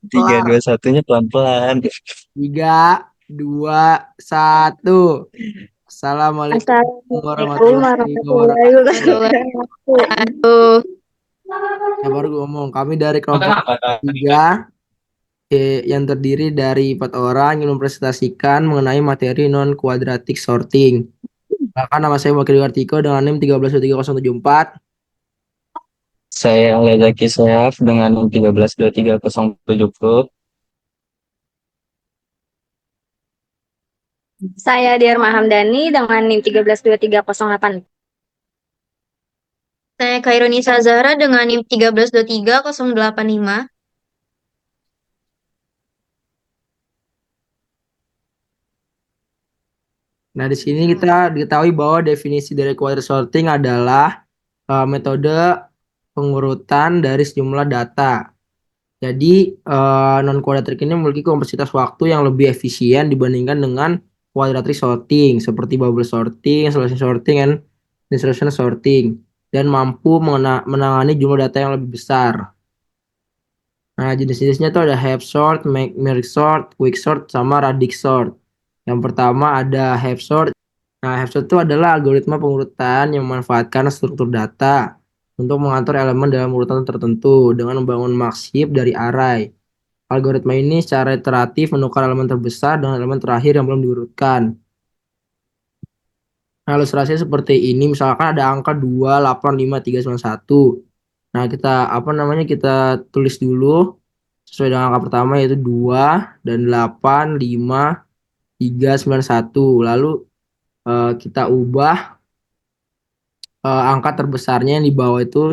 Tiga, Kelar. dua, satunya pelan-pelan. Tiga, dua, satu. Assalamualaikum Assalamualaikum warahmatullahi warahmatullahi wabarakatuh. wabarakatuh. Ya baru gue ngomong, kami dari kelompok tiga yang terdiri dari 4 orang yang mempresentasikan mengenai materi non kuadratik sorting. Bahkan nama saya Wakil Artiko dengan NIM 1323.074. Saya Lezaki Syaf dengan 1323.070. Saya Dharma Hamdani dengan NIM 132308. Saya Khairunisa Zahra dengan NIM 1323.085. Nah, di sini kita diketahui bahwa definisi dari quadratic sorting adalah metode pengurutan dari sejumlah data. Jadi, non quadratic ini memiliki kompleksitas waktu yang lebih efisien dibandingkan dengan quadratic sorting seperti bubble sorting, selection sorting, dan distribution sorting, dan mampu menangani jumlah data yang lebih besar. Nah, jenis-jenisnya itu ada half sort, merge sort, quick sort, sama radix sort. Yang pertama ada half sort. Nah, half sort itu adalah algoritma pengurutan yang memanfaatkan struktur data untuk mengatur elemen dalam urutan tertentu dengan membangun max heap dari array. Algoritma ini secara iteratif menukar elemen terbesar dengan elemen terakhir yang belum diurutkan. Nah, ilustrasinya seperti ini, misalkan ada angka 2, 8, 5, 3, 9, 1. Nah, kita kita tulis dulu sesuai dengan angka pertama yaitu 2 dan 8, 5, 3, 9, 1. Lalu kita ubah angka terbesarnya yang di bawah itu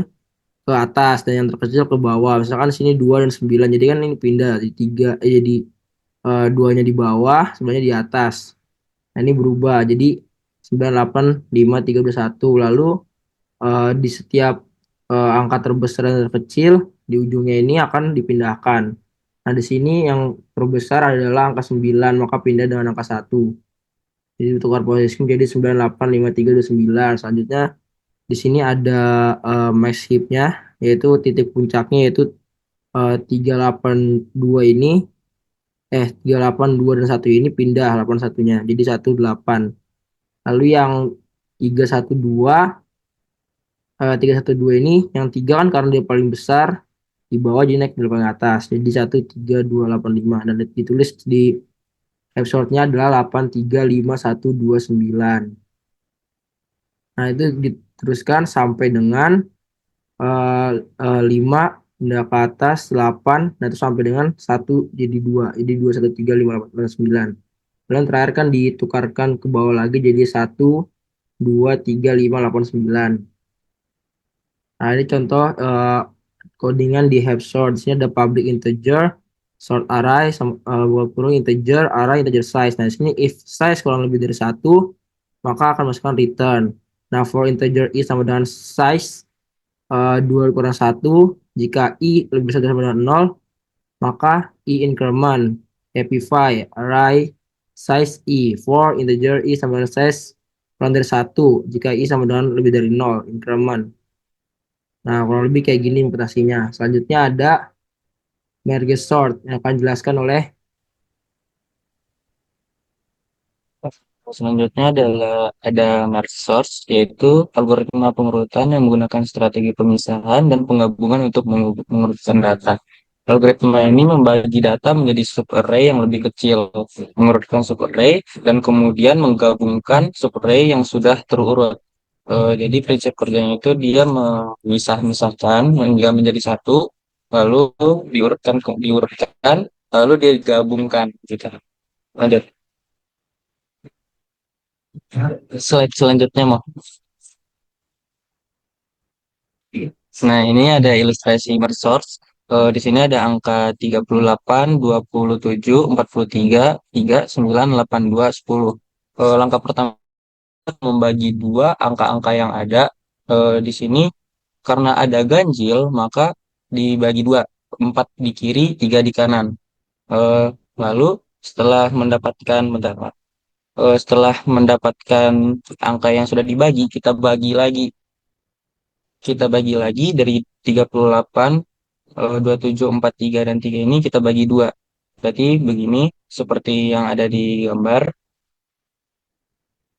ke atas dan yang terkecil ke bawah. Misalkan di sini 2 dan 9. Jadi kan ini pindah di 3 jadi 2-nya di bawah, 9-nya di atas. Nah, ini berubah jadi 9, 8, 5, 3, 2, 1. Lalu di setiap angka terbesar dan terkecil di ujungnya ini akan dipindahkan. Nah, di sini yang terbesar adalah angka 9, maka pindah dengan angka 1. Jadi tukar posisi menjadi 9, 8, 5, 3, 2, 9. Selanjutnya di sini ada max heap-nya, yaitu titik puncaknya yaitu 382 ini 382 dan 1 ini pindah 81-nya jadi 18. Lalu yang 312 312 ini yang 3 kan karena dia paling besar di bawah jadi naik ke paling atas jadi 13285 dan ditulis di episode-nya adalah 835129. Nah, itu diteruskan sampai dengan 5 pindah ke atas 8 dan itu sampai dengan 1 jadi 2 jadi 2135899. Kemudian terakhir kan ditukarkan ke bawah lagi jadi 1 2 3 5 8 9. Nah, ini contoh codingan di have sort. Di sini ada public integer, sort array, buat kurung integer, array, integer size. Nah, di sini if size kurang lebih dari 1, maka akan masukkan return. Nah, for integer i sama dengan size 2 kurang 1, jika i lebih besar dari sama dengan 0, maka i increment, amplify, array, size i, for integer i sama dengan size kurang dari 1, jika i sama dengan lebih dari 0, increment. Nah, kurang lebih kayak gini implementasinya. Selanjutnya ada merge sort yang akan dijelaskan oleh Selanjutnya adalah ada merge source, yaitu algoritma pengurutan yang menggunakan strategi pemisahan dan penggabungan untuk mengurutkan data. Algoritma ini membagi data menjadi subarray yang lebih kecil, mengurutkan subarray, dan kemudian menggabungkan subarray yang sudah terurut. Jadi prinsip kerjanya itu dia memisah-misahkan hingga menjadi satu, lalu diurutkan, lalu dia digabungkan. Gitu. Lanjut. Slide selanjutnya mau. Nah, ini ada ilustrasi merge source. Di sini ada angka 38, 27, 43, 3, 9, 8, 2, 10. Langkah pertama membagi dua angka-angka yang ada. Di sini karena ada ganjil, maka dibagi dua. 4 di kiri, 3 di kanan. Eh, Lalu setelah mendapatkan angka yang sudah dibagi, kita bagi lagi dari 38 27, 43, dan 3 ini kita bagi dua. Berarti begini, seperti yang ada di gambar.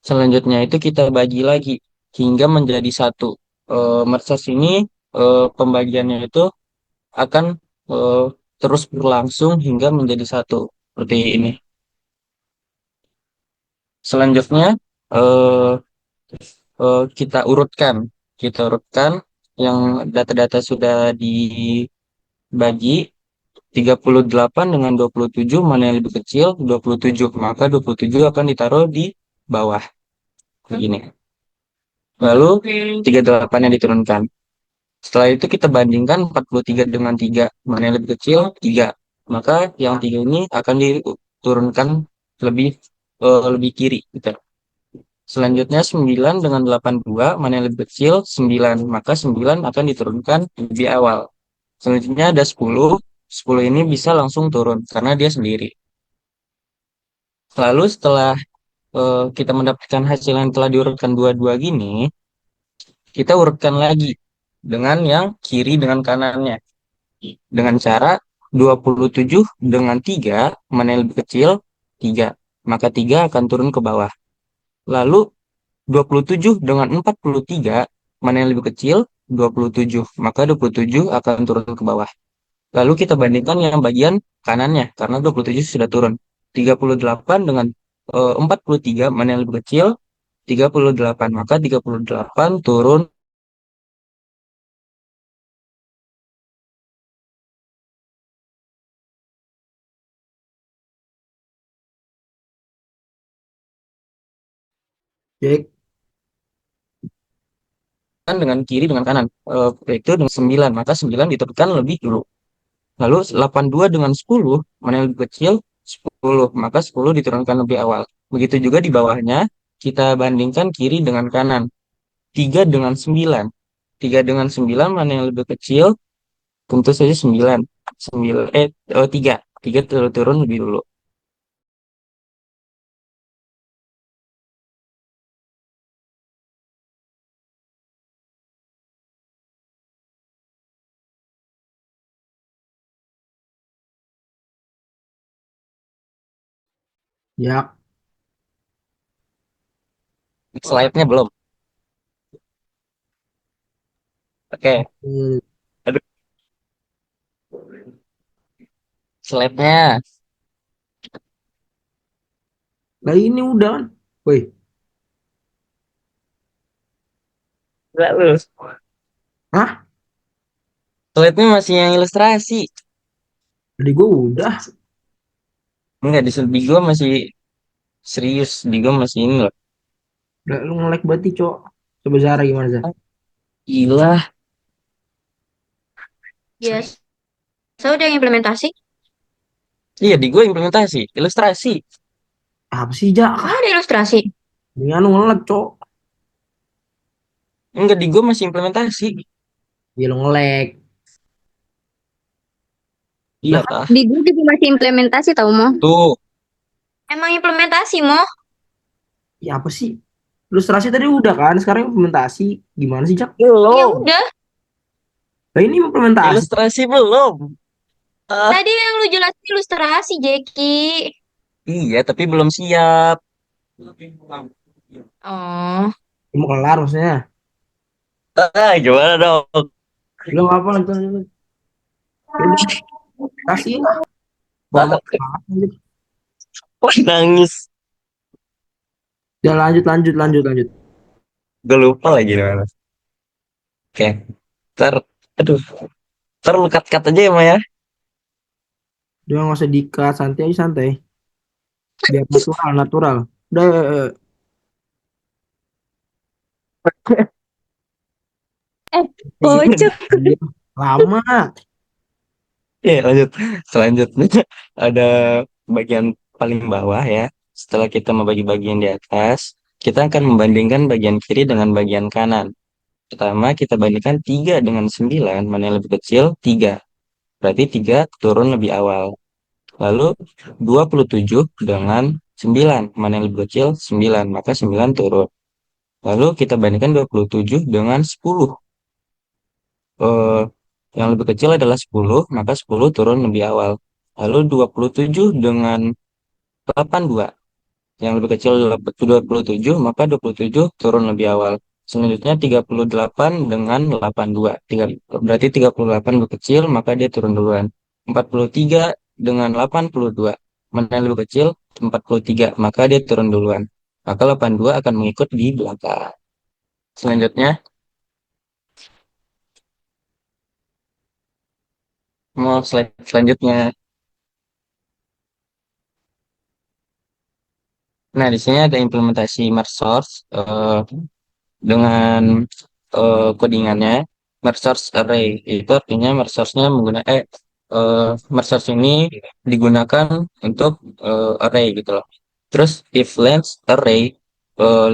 Selanjutnya itu kita bagi lagi hingga menjadi satu. Mersos ini pembagiannya itu akan eh, terus berlangsung hingga menjadi satu. Seperti ini. Selanjutnya eh, kita urutkan. Kita urutkan yang data-data sudah dibagi 38 dengan 27 mana yang lebih kecil 27, maka 27 akan ditaruh di bawah begini. Lalu 38 yang diturunkan. Setelah itu kita bandingkan 43 dengan 3 mana yang lebih kecil 3, maka yang 3 ini akan diturunkan lebih lebih kiri gitu. Selanjutnya 9 dengan 82 mana yang lebih kecil 9, maka 9 akan diturunkan lebih awal. Selanjutnya ada 10. 10 ini bisa langsung turun karena dia sendiri. Lalu setelah kita mendapatkan hasil yang telah diurutkan dua-dua gini, kita urutkan lagi dengan yang kiri dengan kanannya. Dengan cara 27 dengan 3 mana yang lebih kecil 3, maka 3 akan turun ke bawah. Lalu 27 dengan 43 mana yang lebih kecil 27, maka 27 akan turun ke bawah. Lalu kita bandingkan yang bagian kanannya, karena 27 sudah turun. 38 dengan 43, mana yang lebih kecil? 38, maka 38 turun Cek. dengan kiri dengan kanan. Yaitu dengan 9, maka 9 ditekan lebih dulu. Lalu 82 dengan 10, mana yang lebih kecil? 10, maka 10 diturunkan lebih awal. Begitu juga di bawahnya, kita bandingkan kiri dengan kanan. 3 dengan 9. 3 dengan 9 mana yang lebih kecil? Tentu saja 9. 9 3. 3 turun lebih dulu. Ya. Slide-nya belum. Oke. Hmm. Aduh, slide-nya. Nah ini udah kan. Woi, Enggak lu. hah? Slide-nya masih yang ilustrasi. Tadi gue udah. Enggak, di gua masih serius. Di gua masih ini loh. Udah lu nge-lag berarti, Cok. Coba Zara gimana, Zara? Gila. Yes. Saya udah implementasi. Iya, di gua implementasi. Ilustrasi. Apa sih, Jak? Oh, ada ilustrasi. Dengan lu nge-lag, Cok. Enggak, di gua masih implementasi. Ya lu nge-lag. Iya Lah kan tah. Di gue juga masih implementasi tau mo. Tuh. Emang implementasi mo? ya apa sih? Ilustrasi tadi udah kan, sekarang implementasi. Gimana sih, Jak? Ya Belum. udah. Lah ini implementasi. Ilustrasi belum. Ah, Tadi yang lu jelasin ilustrasi, Jeki. iya, tapi belum siap. Oh, Mau kelar maksudnya. Gimana dong? Belum apa lanjut, lanjut. Ya udah, kasih lah. Lama Ah, banget. Wah, nangis. Ya lanjut, lanjut, lanjut, lanjut. Gue lupa lagi gimana. Oke. Ntar, aduh. Ntar lu cut-cut aja ya, Maya. Udah nggak usah dikat, santai aja santai. Biar natural, natural. Udah, eh, iya. kocak. Lama. Oke, lanjut. Selanjutnya ada bagian paling bawah ya. Setelah kita membagi bagian di atas, kita akan membandingkan bagian kiri dengan bagian kanan. Pertama, kita bandingkan 3 dengan 9, mana yang lebih kecil? 3. Berarti 3 turun lebih awal. Lalu 27 dengan 9, mana yang lebih kecil? 9, maka 9 turun. Lalu kita bandingkan 27 dengan 10. yang lebih kecil adalah 10, maka 10 turun lebih awal. Lalu 27 dengan 82. Yang lebih kecil adalah 27, maka 27 turun lebih awal. Selanjutnya 38 dengan 82. Berarti 38 lebih kecil, maka dia turun duluan. 43 dengan 82. Mana yang lebih kecil? 43, maka dia turun duluan. Maka 82 akan mengikut di belakang. Selanjutnya, mau slide selanjutnya. Nah, di sini ada implementasi merge source dengan codingannya merge source array. Itu artinya merge source-nya menggunakan merge source ini digunakan untuk array gitu loh. Terus if length array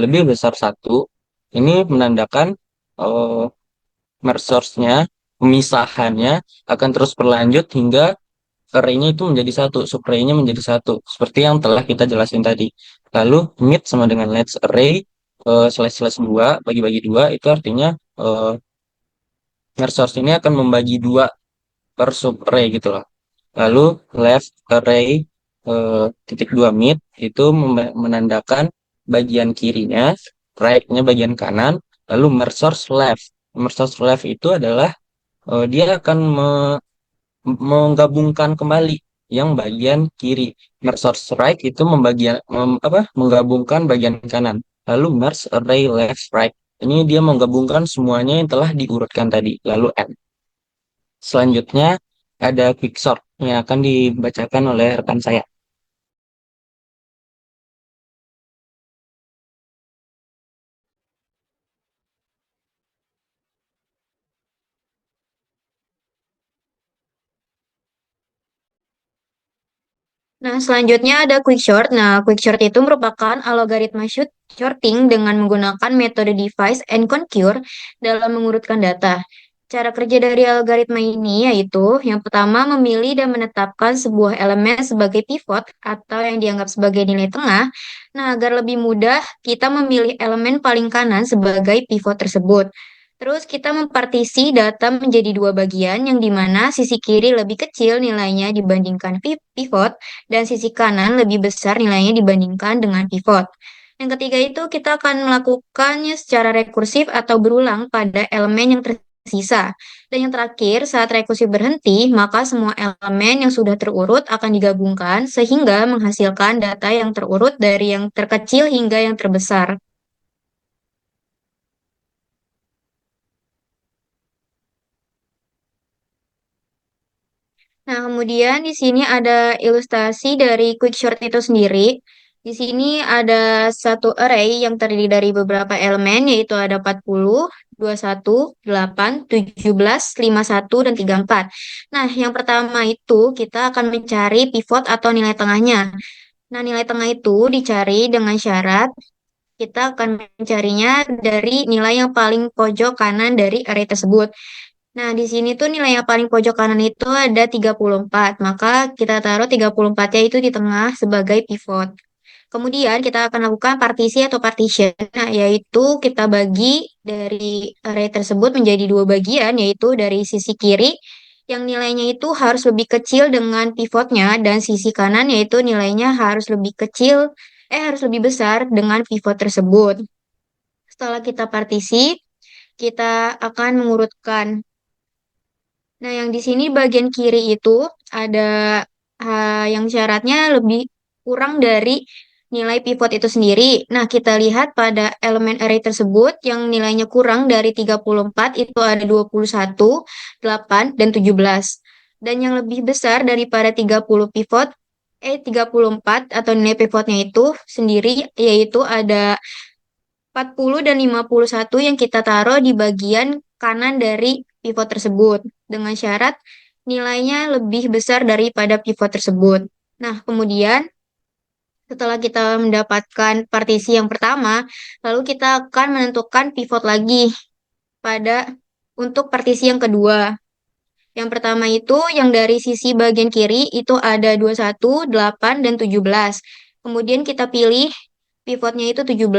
lebih besar satu, ini menandakan uh, merge source-nya, pemisahannya akan terus berlanjut hingga array-nya itu menjadi satu, subarray-nya menjadi satu, seperti yang telah kita jelasin tadi. Lalu mid sama dengan let's array slash slash 2 bagi-bagi 2 itu artinya merge source ini akan membagi 2 per subarray gitu loh. Lalu left array titik 2 mid itu menandakan bagian kirinya, right-nya bagian kanan, lalu merge source left. Merge source left itu adalah dia akan menggabungkan kembali yang bagian kiri. Merge source right itu menggabungkan bagian kanan. Lalu merge array left right. Ini dia menggabungkan semuanya yang telah diurutkan tadi. Lalu add. Selanjutnya ada quicksort yang akan dibacakan oleh rekan saya. Nah, selanjutnya ada quickshort. Nah, quickshort itu merupakan algoritma shorting dengan menggunakan metode divide and conquer dalam mengurutkan data. Cara kerja dari algoritma ini yaitu yang pertama memilih dan menetapkan sebuah elemen sebagai pivot atau yang dianggap sebagai nilai tengah. Nah, agar lebih mudah, kita memilih elemen paling kanan sebagai pivot tersebut. Terus kita mempartisi data menjadi dua bagian yang dimana sisi kiri lebih kecil nilainya dibandingkan pivot dan sisi kanan lebih besar nilainya dibandingkan dengan pivot. Yang ketiga itu kita akan melakukannya secara rekursif atau berulang pada elemen yang tersisa. Dan yang terakhir, saat rekursif berhenti, maka semua elemen yang sudah terurut akan digabungkan sehingga menghasilkan data yang terurut dari yang terkecil hingga yang terbesar. Nah, kemudian di sini ada ilustrasi dari quickshort itu sendiri. Di sini ada satu array yang terdiri dari beberapa elemen, yaitu ada 40, 21, 8, 17, 51, dan 34. Nah, yang pertama itu kita akan mencari pivot atau nilai tengahnya. Nah, nilai tengah itu dicari dengan syarat kita akan mencarinya dari nilai yang paling pojok kanan dari array tersebut. Nah, di sini tuh nilai yang paling pojok kanan itu ada 34. Maka kita taruh 34-nya itu di tengah sebagai pivot. Kemudian kita akan lakukan partisi atau partition. Nah, yaitu kita bagi dari array tersebut menjadi dua bagian, yaitu dari sisi kiri yang nilainya itu harus lebih kecil dengan pivotnya dan sisi kanan yaitu nilainya harus lebih kecil, harus lebih besar dengan pivot tersebut. Setelah kita partisi, kita akan mengurutkan. Nah, yang di sini bagian kiri itu ada yang syaratnya lebih kurang dari nilai pivot itu sendiri. Nah, kita lihat pada elemen array tersebut yang nilainya kurang dari 34 itu ada 21, 8, dan 17. Dan yang lebih besar daripada 34 atau nilai pivotnya itu sendiri yaitu ada 40 dan 51 yang kita taruh di bagian kanan dari pivot tersebut dengan syarat nilainya lebih besar daripada pivot tersebut. Nah, kemudian setelah kita mendapatkan partisi yang pertama, lalu kita akan menentukan pivot lagi pada untuk partisi yang kedua. Yang pertama itu yang dari sisi bagian kiri itu ada 21, 8, dan 17. Kemudian kita pilih pivotnya itu 17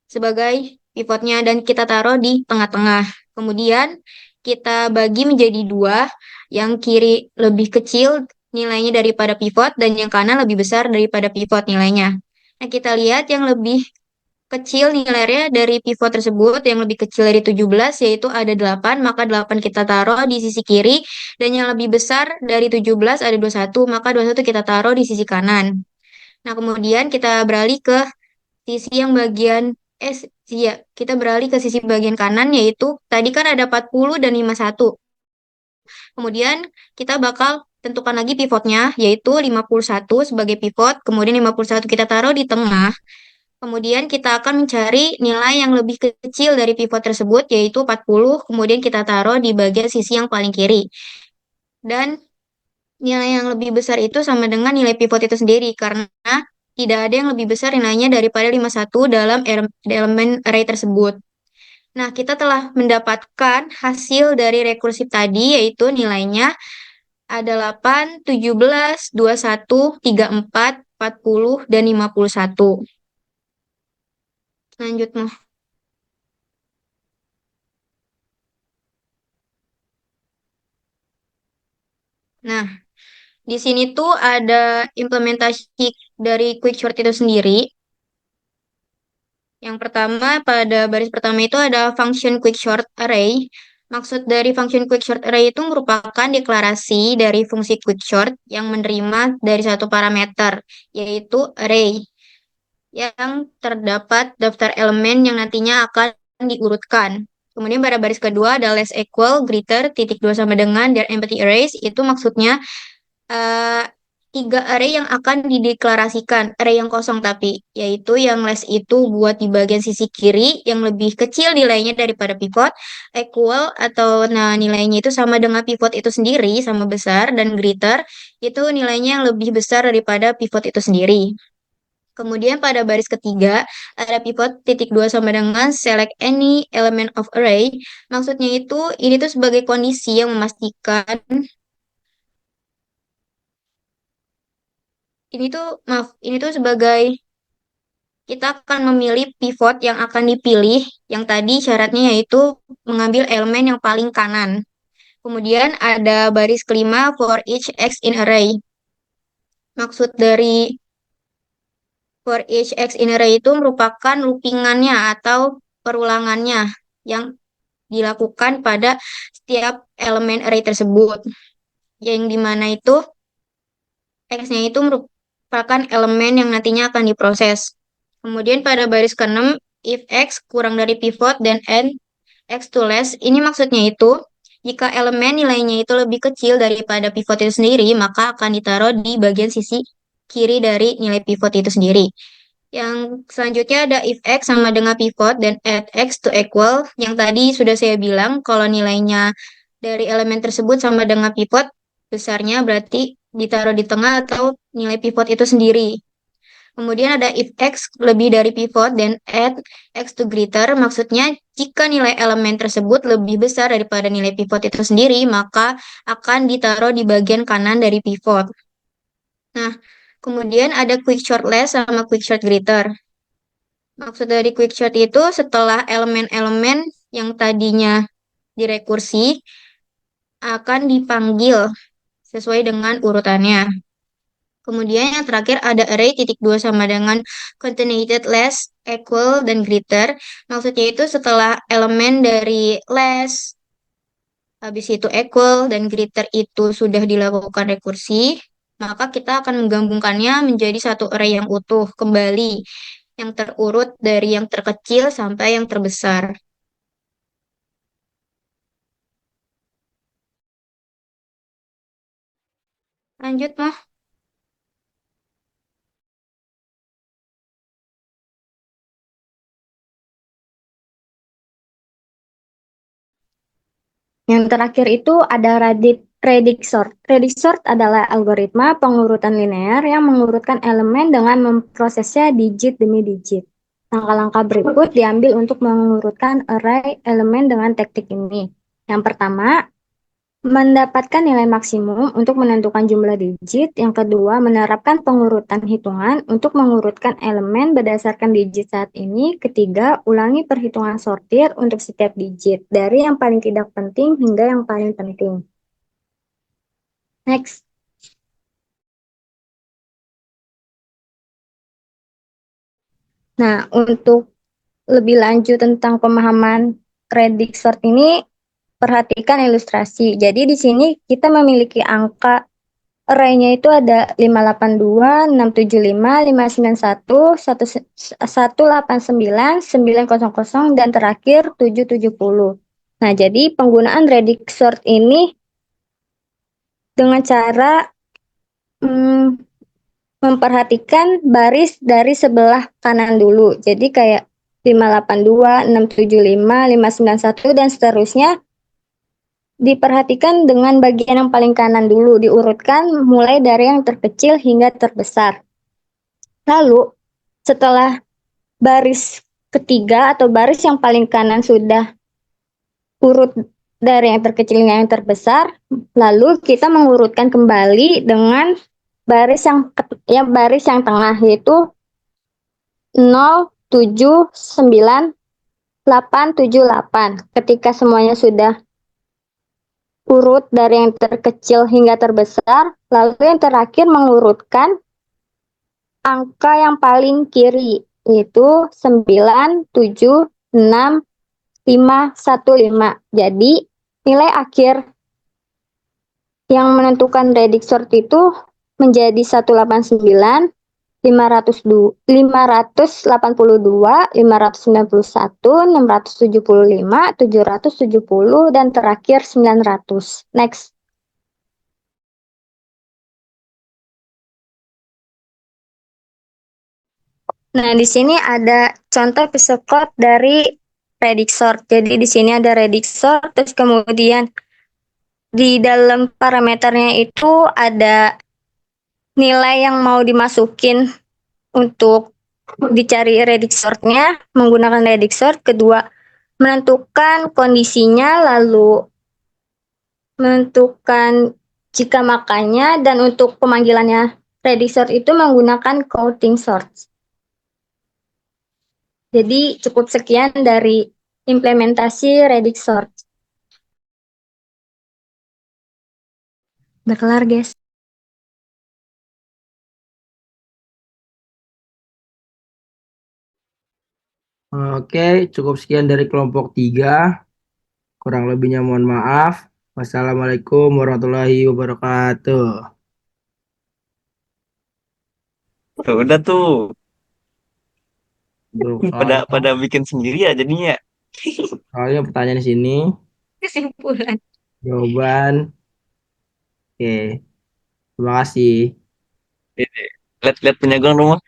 sebagai pivotnya dan kita taruh di tengah-tengah. Kemudian kita bagi menjadi dua, yang kiri lebih kecil nilainya daripada pivot dan yang kanan lebih besar daripada pivot nilainya. Nah, kita lihat yang lebih kecil nilainya dari pivot tersebut, yang lebih kecil dari 17 yaitu ada 8, maka 8 kita taruh di sisi kiri, dan yang lebih besar dari 17 ada 21, maka 21 kita taruh di sisi kanan. Nah, kemudian kita beralih ke sisi yang bagian kita beralih ke sisi bagian kanan, yaitu tadi kan ada 40 dan 51. Kemudian kita bakal tentukan lagi pivotnya, yaitu 51 sebagai pivot, kemudian 51 kita taruh di tengah. Kemudian kita akan mencari nilai yang lebih kecil dari pivot tersebut, yaitu 40, kemudian kita taruh di bagian sisi yang paling kiri. Dan nilai yang lebih besar itu sama dengan nilai pivot itu sendiri, karena tidak ada yang lebih besar nilainya daripada 51 dalam elemen array tersebut. Nah, kita telah mendapatkan hasil dari rekursif tadi, yaitu nilainya ada 8, 17, 21, 34, 40, dan 51. Lanjut, Noh. Nah, di sini tuh ada implementasi dari quicksort itu sendiri. Yang pertama, pada baris pertama itu ada function quicksort array. Maksud dari function quicksort array itu merupakan deklarasi dari fungsi quicksort yang menerima dari satu parameter, yaitu array, yang terdapat daftar elemen yang nantinya akan diurutkan. Kemudian pada baris kedua ada less equal, greater, titik dua sama dengan, dan empty arrays. Itu maksudnya eh, tiga array yang akan dideklarasikan, array yang kosong tapi, yaitu yang less itu buat di bagian sisi kiri yang lebih kecil nilainya daripada pivot, equal atau nah nilainya itu sama dengan pivot itu sendiri, sama besar, dan greater itu nilainya yang lebih besar daripada pivot itu sendiri. Kemudian pada baris ketiga ada pivot titik dua sama dengan select any element of array. Maksudnya itu ini tuh sebagai kondisi yang memastikan ini tuh sebagai kita akan memilih pivot yang akan dipilih, yang tadi syaratnya yaitu mengambil elemen yang paling kanan. Kemudian ada baris kelima for each x in array. Maksud dari for each x in array itu merupakan loopingannya atau perulangannya yang dilakukan pada setiap elemen array tersebut. Yang dimana itu x-nya itu merupakan elemen yang nantinya akan diproses. Kemudian pada baris ke-6, if x kurang dari pivot dan n x to less, ini maksudnya itu jika elemen nilainya itu lebih kecil daripada pivot itu sendiri, maka akan ditaruh di bagian sisi kiri dari nilai pivot itu sendiri. Yang selanjutnya ada if x sama dengan pivot dan add x to equal, yang tadi sudah saya bilang kalau nilainya dari elemen tersebut sama dengan pivot, besarnya berarti ditaruh di tengah atau nilai pivot itu sendiri. Kemudian ada if x lebih dari pivot dan add x to greater, maksudnya jika nilai elemen tersebut lebih besar daripada nilai pivot itu sendiri, maka akan ditaruh di bagian kanan dari pivot. Nah, kemudian ada quicksort less sama quicksort greater. Maksud dari quicksort itu setelah elemen-elemen yang tadinya direkursi akan dipanggil sesuai dengan urutannya. Kemudian yang terakhir ada array titik dua sama dengan concatenated less, equal, dan greater. Maksudnya itu setelah elemen dari less, habis itu equal, dan greater itu sudah dilakukan rekursi, maka kita akan menggabungkannya menjadi satu array yang utuh kembali, yang terurut dari yang terkecil sampai yang terbesar. Lanjut, mah. Yang terakhir itu ada Rediksort. Rediksort adalah algoritma pengurutan linear yang mengurutkan elemen dengan memprosesnya digit demi digit. Langkah-langkah berikut diambil untuk mengurutkan array elemen dengan teknik ini. Yang pertama, mendapatkan nilai maksimum untuk menentukan jumlah digit. Yang kedua, menerapkan pengurutan hitungan untuk mengurutkan elemen berdasarkan digit saat ini. Ketiga, ulangi perhitungan sortir untuk setiap digit, dari yang paling tidak penting hingga yang paling penting. Next. Nah, untuk lebih lanjut tentang pemahaman redik sort ini, perhatikan ilustrasi. Jadi di sini kita memiliki angka array-nya itu ada 582, 675, 591, 189, 900, dan terakhir 770. Nah, jadi penggunaan redik sort ini dengan cara memperhatikan baris dari sebelah kanan dulu. Jadi kayak 582, 675, 591, dan seterusnya diperhatikan dengan bagian yang paling kanan dulu, diurutkan mulai dari yang terkecil hingga terbesar. Lalu, setelah baris ketiga atau baris yang paling kanan sudah urut dari yang terkecil hingga yang terbesar, lalu kita mengurutkan kembali dengan baris yang tengah, yaitu 0, 7, 9, 8, 7, 8. Ketika semuanya sudah urut dari yang terkecil hingga terbesar, lalu yang terakhir mengurutkan angka yang paling kiri, yaitu 9, 7, 6, 5, 1, 5. Jadi, nilai akhir yang menentukan redik sort itu menjadi 189, 582, 582, 591, 675, 770, dan terakhir 900. Next. Nah, di sini ada contoh pseudocode dari redik sort. Jadi di sini ada redik sort, terus kemudian di dalam parameternya itu ada nilai yang mau dimasukin untuk dicari redik sortnya menggunakan redik sort. Kedua, menentukan kondisinya, lalu menentukan jika makanya, dan untuk pemanggilannya redik sort itu menggunakan counting sort. Jadi cukup sekian dari implementasi redik sort. Udah kelar, guys. Oke, cukup sekian dari kelompok 3. Kurang lebihnya mohon maaf. Wassalamualaikum warahmatullahi wabarakatuh. Udah tuh, Untuk pada bikin sendiri ya jadinya. soalnya pertanyaan di sini, Kesimpulan. jawaban. Oke, terima kasih. Lihat-lihat penjagaan rumah.